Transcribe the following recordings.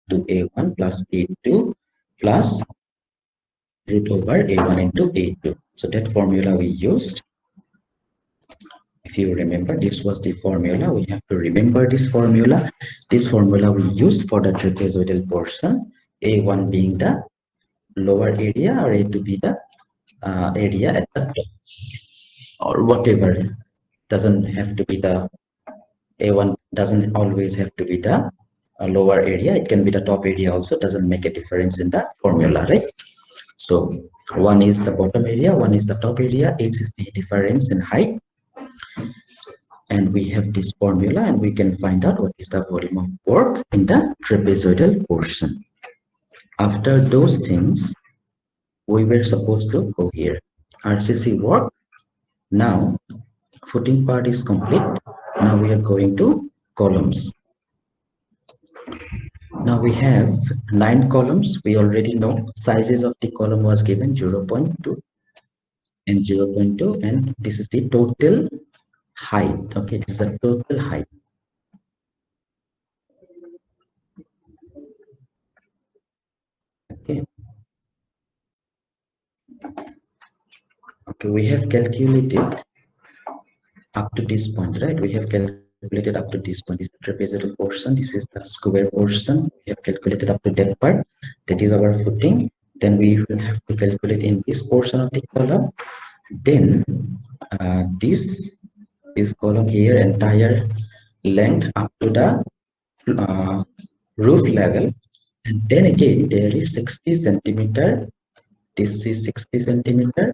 to A1 plus A2 plus root over A1 into A2. So that formula we used. If you remember, this was the formula. We have to remember this formula. This formula we use for the trapezoidal portion, A1 being the lower area or A2 be the area at the top, or whatever. Doesn't have to be the A1, doesn't always have to be the lower area. It can be the top area also. Doesn't make a difference in the formula, right? So one is the bottom area, one is the top area. H is the difference in height. And we have this formula, and we can find out what is the volume of work in the trapezoidal portion. After those things, we were supposed to go here. RCC work. Now, footing part is complete. Now we are going to columns. Now we have 9 columns. We already know sizes of the column was given 0.2 and 0.2, and this is the total height. Okay, this is the total height. Okay. Okay, we have calculated up to this point, right? We have calculated up to this point. This is the trapezoidal portion. This is the square portion. We have calculated up to that part. That is our footing. Then we will have to calculate in this portion of the column. Then this column here, entire length up to the roof level, and then again there is 60 centimeter. This is 60 centimeter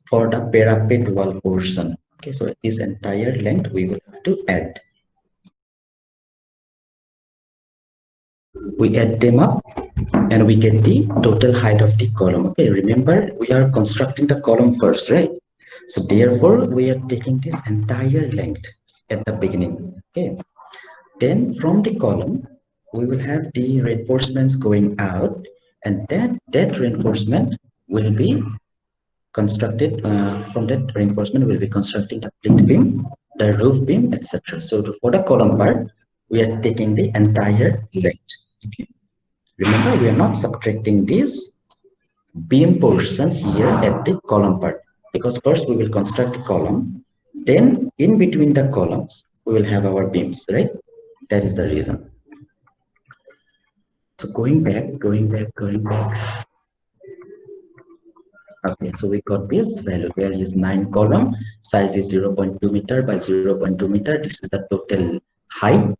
for the parapet wall portion. Okay, so this entire length we will have to add. We add them up and we get the total height of the column. Okay, remember we are constructing the column first, right? So therefore we are taking this entire length at the beginning. Okay, then from the column we will have the reinforcements going out, and that reinforcement will be constructed. From that reinforcement will be constructing the plinth beam, the roof beam, etc. So for the column part we are taking the entire length. Okay, remember we are not subtracting this beam portion here at the column part, because first we will construct the column, then in between the columns we will have our beams, right? That is the reason. So going back. Okay, so we got this value. There is 9 column, size is 0.2 meter by 0.2 meter. This is the total height.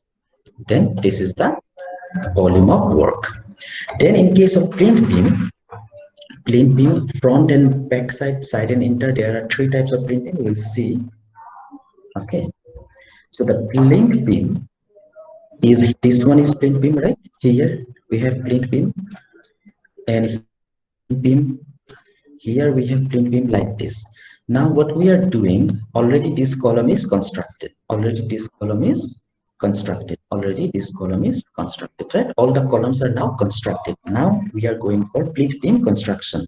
Then this is the volume of work. Then in case of plinth beam, front and back side and inter, there are 3 types of plinth beam. We'll see. Okay, so the plinth beam is, this one is plinth beam, right? Here we have plinth beam, and beam here we have plinth beam like this. Now what we are doing, already this column is constructed, right? All the columns are now constructed. Now we are going for plinth beam construction.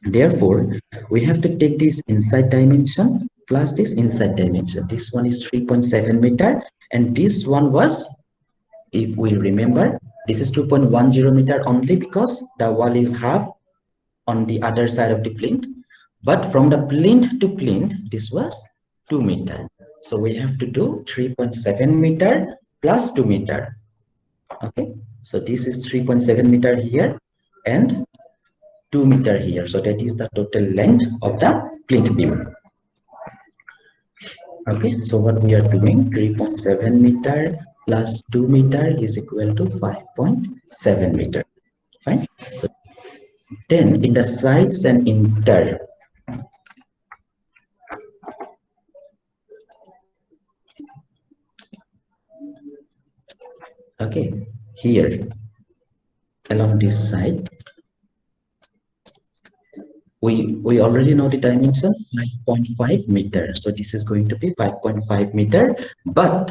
Therefore we have to take this inside dimension plus this inside dimension. This one is 3.7 meter, and this one was, if we remember, this is 2.10 meter only because the wall is half on the other side of the plinth, but from the plinth to plinth this was 2 meter. So we have to do 3.7 meter plus 2 meter. Okay, so this is 3.7 meter here and 2 meter here. So that is the total length of the plinth beam. Okay, so what we are doing, 3.7 meter plus 2 meter is equal to 5.7 meter. Fine. So then in the sides and inter, okay, here along this side we already know the dimension 5.5 meter. So this is going to be 5.5 meter, but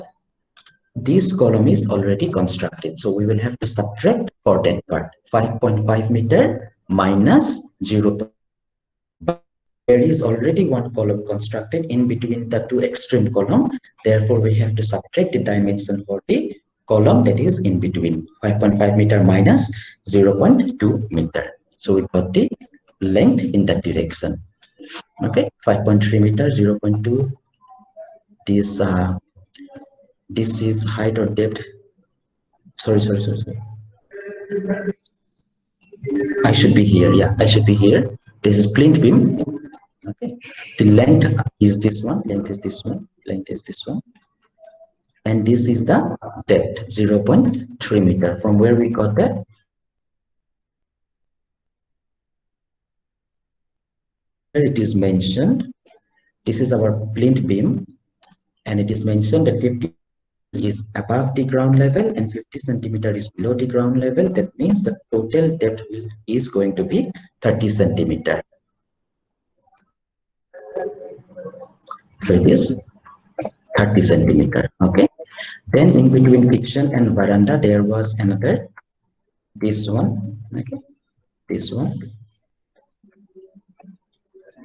this column is already constructed, so we will have to subtract for that part. 5.5 meter minus 0. There is already one column constructed in between the 2 extreme column, therefore we have to subtract the dimension for the column that is in between 5.5 meter minus 0.2 meter. So we got the length in that direction. Okay, 5.3 meter, 0.2. This is height or depth. Sorry. I should be here. Yeah, I should be here. This is plinth beam. Okay, the length is this one. Length is this one. Length is this one. And this is the depth, 0.3 meter. From where we got that? Here it is mentioned. This is our plinth beam, and it is mentioned that 50 is above the ground level and 50 centimeter is below the ground level. That means the total depth is going to be 30 centimeter. So it is 30 centimeter. Okay. Then in between kitchen and veranda, there was another, this one. Okay. This one.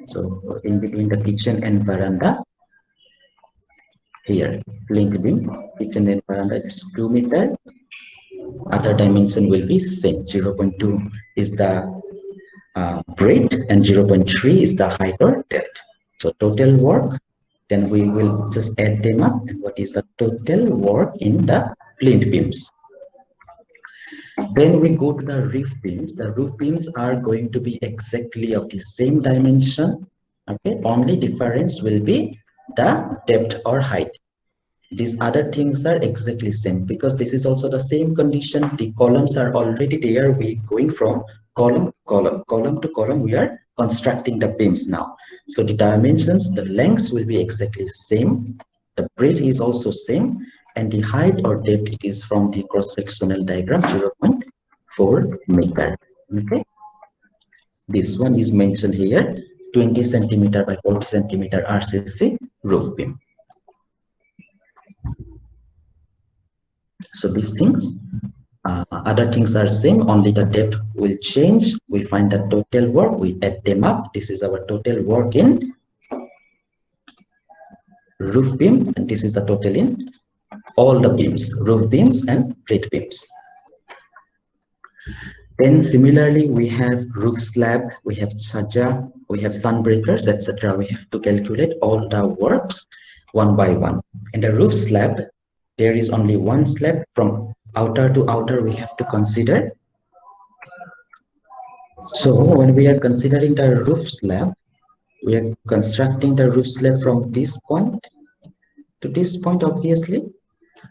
So in between the kitchen and veranda, here, link beam, kitchen and veranda is 2 meter. Other dimension will be same. 0.2 is the breadth and 0.3 is the height or depth. So total work, then we will just add them up. And what is the total work in the plinth beams? Then we go to the roof beams. The roof beams are going to be exactly of the same dimension. Okay, only difference will be the depth or height. These other things are exactly same because this is also the same condition. The columns are already there. We going from column to column. We are constructing the beams now. So the dimensions, the lengths will be exactly same. The breadth is also same, and the height or depth it is from the cross-sectional diagram 0.4 meter. Okay. This one is mentioned here, 20 centimeter by 40 centimeter RCC roof beam. So these things, other things are same, only the depth will change. We find the total work, we add them up. This is our total work in roof beam, and this is the total in all the beams, roof beams and plate beams. Then similarly, we have roof slab, we have chaja, we have sunbreakers, etc. We have to calculate all the works one by one. In the roof slab, there is only one slab from outer to outer we have to consider. So when we are considering the roof slab, we are constructing the roof slab from this point to this point, obviously.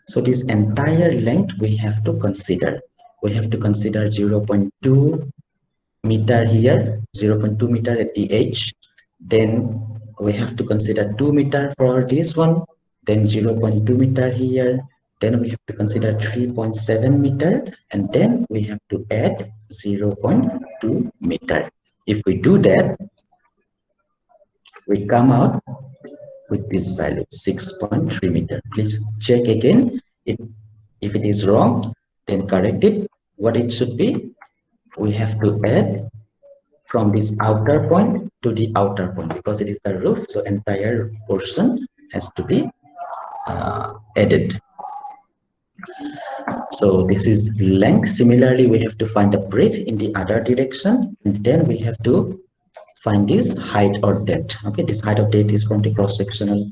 So this entire length we have to consider. We have to consider 0.2 meter here, 0.2 meter at the edge. Then we have to consider 2 meter for this one, then 0.2 meter here. Then we have to consider 3.7 meter, and then we have to add 0.2 meter. If we do that, we come out with this value 6.3 meter. Please check again. If it is wrong, then correct it. What it should be, we have to add from this outer point to the outer point because it is the roof, so entire portion has to be added. So this is length. Similarly, we have to find the breadth in the other direction, and then we have to find this height or depth. Okay, this height of depth is from the cross-sectional,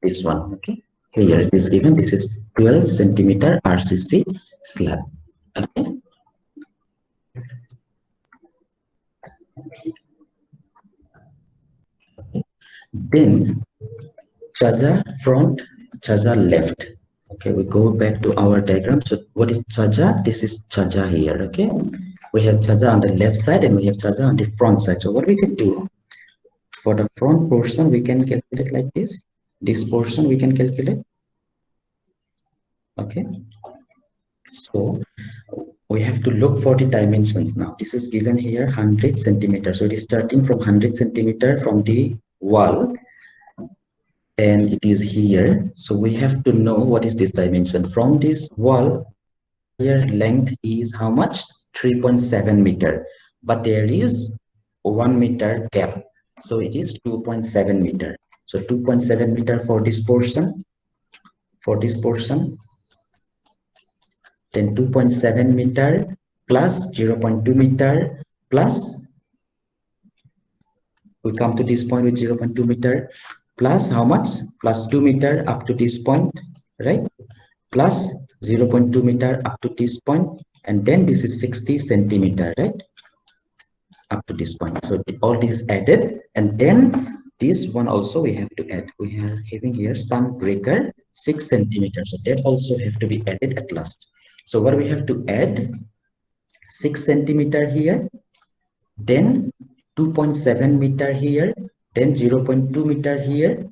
this one. Okay, here it is given, this is 12 centimeter RCC slab. Okay. Then chaja front, chaja left. Okay, we go back to our diagram. So what is chaja? This is chaja here. Okay, we have chaja on the left side and we have chaja on the front side. So what we can do for the front portion, we can calculate like this. This portion we can calculate. Okay, so we have to look for the dimensions now. This is given here 100 centimeters. So it is starting from 100 centimeter from the wall, and it is here. So we have to know what is this dimension. From this wall, entire length is how much? 3.7 meter. But there is 1 meter gap. So it is 2.7 meter. So 2.7 meter for this portion. For this portion. then 2.7 meter plus 0.2 meter plus, we come to this point with 0.2 meter plus how much? Plus 2 meter up to this point, right? Plus 0.2 meter up to this point, and then this is 60 centimeter, right? Up to this point. So all these added, and then this one also we have to add. We are having here sun breaker 6 centimeters, so that also have to be added at last. So what we have to add? 6 centimeter here, then 2.7 meter here, then 0.2 meter here,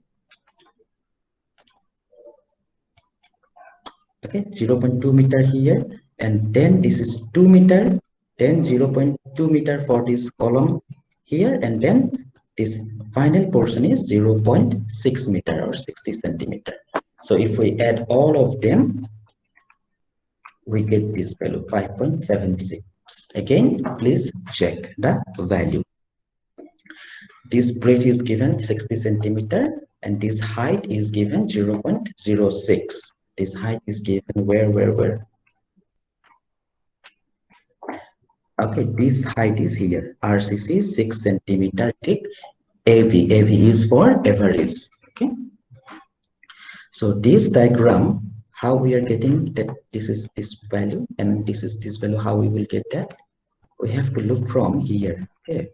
okay, 0.2 meter here, and then this is 2 meter, then 0.2 meter for this column here, and then this final portion is 0.6 meter or 60 centimeter. So if we add all of them, we get this value 5.76. Again, please check the value. This breadth is given 60 centimeter, and this height is given 0.06. This height is given where? Okay, this height is here. RCC 6 centimeter thick. AV is for average. Okay. So this diagram, how we are getting that this is this value and this is this value, how we will get that? We have to look from here. Okay.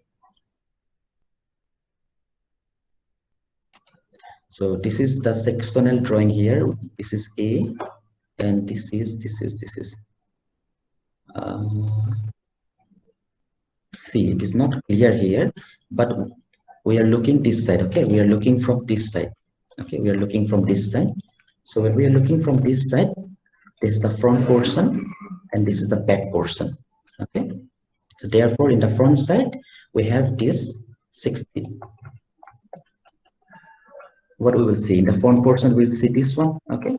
So this is the sectional drawing here. This is A, and this is C. It is not clear here, but we are looking this side. Okay, we are looking from this side. Okay, we are looking from this side. So when we are looking from this side, this is the front portion, and this is the back portion. Okay, so therefore in the front side we have this 60. What we will see in the front portion, we will see this one. Okay,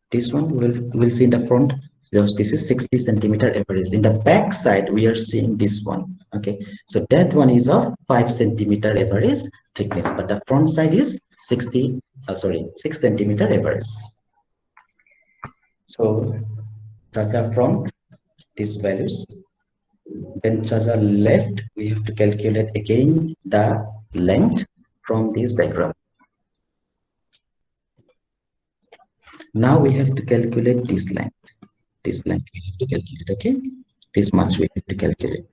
this one we'll see in the front. This is 60 centimeter average. In the back side we are seeing this one. Okay, so that one is of 5 centimeter average thickness, but the front side is 6 centimeter average. So Chacha from these values, then Chacha left, we have to calculate again the length from this diagram. Now we have to calculate this length. This length we have to calculate. Okay, this much we have to calculate.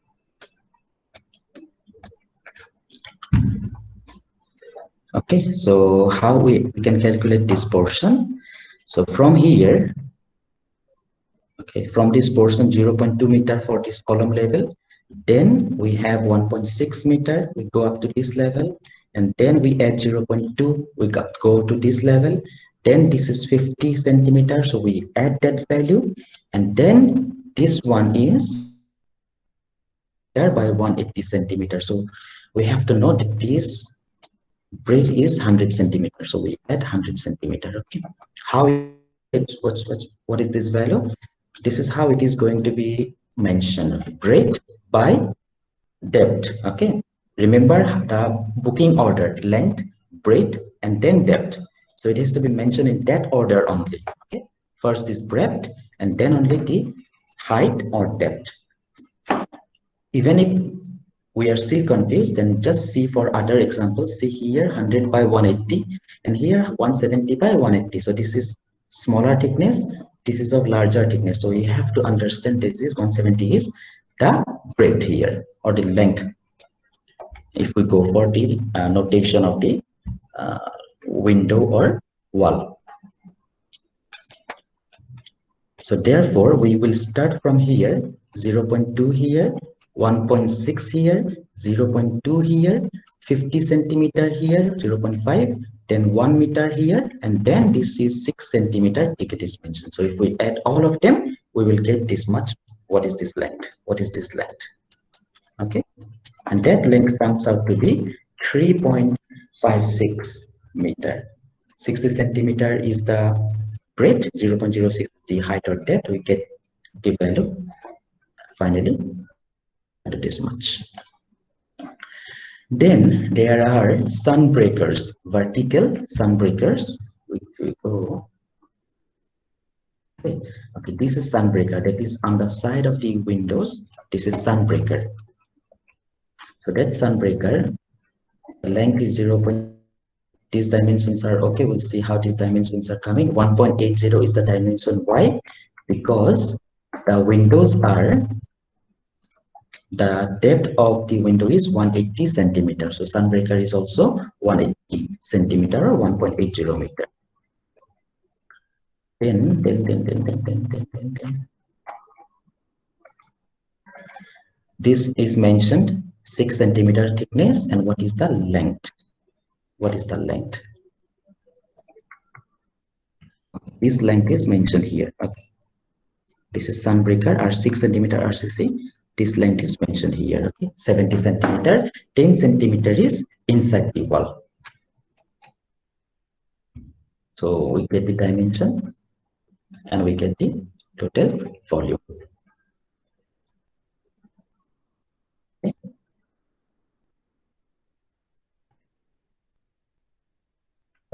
Okay, so how we can calculate this portion? So from here, okay, from this portion 0.2 meter for this column level, then we have 1.6 meter, we go up to this level, and then we add 0.2, we go to this level, then this is 50 centimeters, so we add that value, and then this one is there by 180 centimeters. So we have to know that this breadth is 100 centimeters, so we add 100 centimeters. Okay, how what is this value? This is how it is going to be mentioned: breadth by depth. Okay, remember the booking order: length, breadth, and then depth. So it has to be mentioned in that order only. Okay, first is breadth, and then only the height or depth. Even if we are still confused, then just see for other examples. See here 100 by 180, and here 170 by 180. So this is smaller thickness, this is of larger thickness. So you have to understand this is 170 is the breadth here, or the length, if we go for the notation of the window or wall. So therefore we will start from here, 0.2 here, 1.6 here, 0.2 here, 50 centimeter here, 0.5, then 1 meter here, and then this is 6 centimeter thick, it is mentioned. So if we add all of them, we will get this much. What is this length? What is this length? Okay, and that length comes out to be 3.56 meter. 60 centimeter is the breadth, 0.06 the height or depth. We get the value finally to this much. Then there are sun breakers, vertical sun breakers. We go Okay, okay, this is sunbreaker, that is on the side of the windows. This is sunbreaker. So that sunbreaker, the length is 0. These dimensions are okay. We'll see how these dimensions are coming. 1.80 is the dimension. Why? Because the windows are, the depth of the window is 180 centimeters. So sunbreaker is also 180 centimeter or 1.80 meter. Then this is mentioned 6 centimeter thickness. And what is the length? What is the length? This length is mentioned here. Okay. This is sunbreaker are 6 centimeter RCC. This length is mentioned here. Okay. 70 centimeter. 10 centimeter is inside the wall. So we get the dimension and we get the total volume. Okay.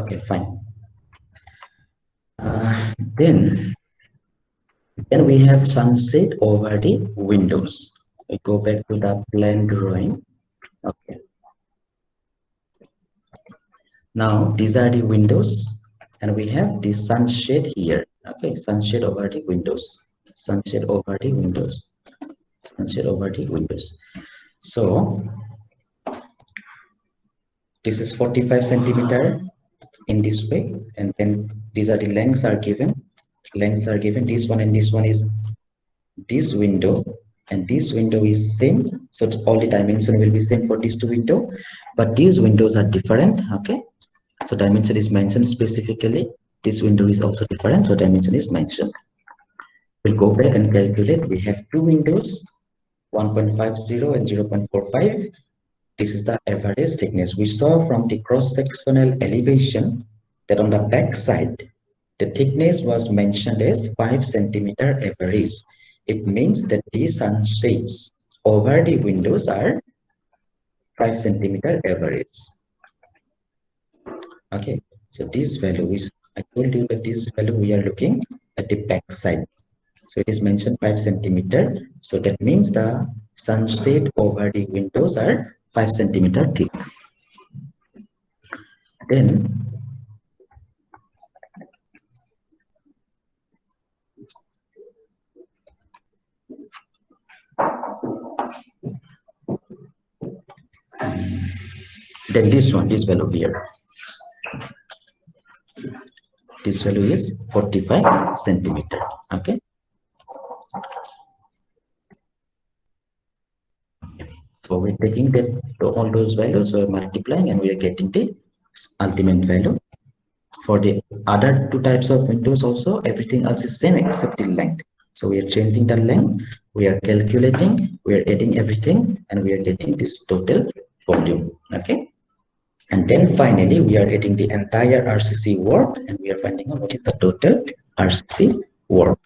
Okay, fine. Then we have sunset over the windows. We go back to the plan drawing. Okay. Now these are the windows, and we have the sunshade here. Okay, sunshade over the windows. Sunshade over the windows. Sunshade over the windows. So this is 45 centimeter in this way, and then these are the lengths are given. Lengths are given. This one and this one is this window, and this window is same. So all the dimension will be same for these two window, but these windows are different. Okay, so dimension is mentioned specifically. This window is also different, so dimension is mentioned. We'll go back and calculate. We have two windows, 1.50 and 0.45. This is the average thickness. We saw from the cross-sectional elevation that on the back side, the thickness was mentioned as 5 centimeter average. It means that the sunshades over the windows are 5 centimeter average. Okay, so this value is, I told you that this value we are looking at the back side. So it is mentioned 5 centimeter. So that means the sunshade over the windows are 5 centimeter thick. Then this one, this value here. This value is 45 centimeter. Okay. So we're taking that all those values, we're multiplying, and we are getting the ultimate value. For the other two types of windows also, everything else is same except the length. So we are changing the length, we are calculating, we are adding everything, and we are getting this total volume. Okay. And then finally, we are adding the entire RCC work, and we are finding out what is the total RCC work.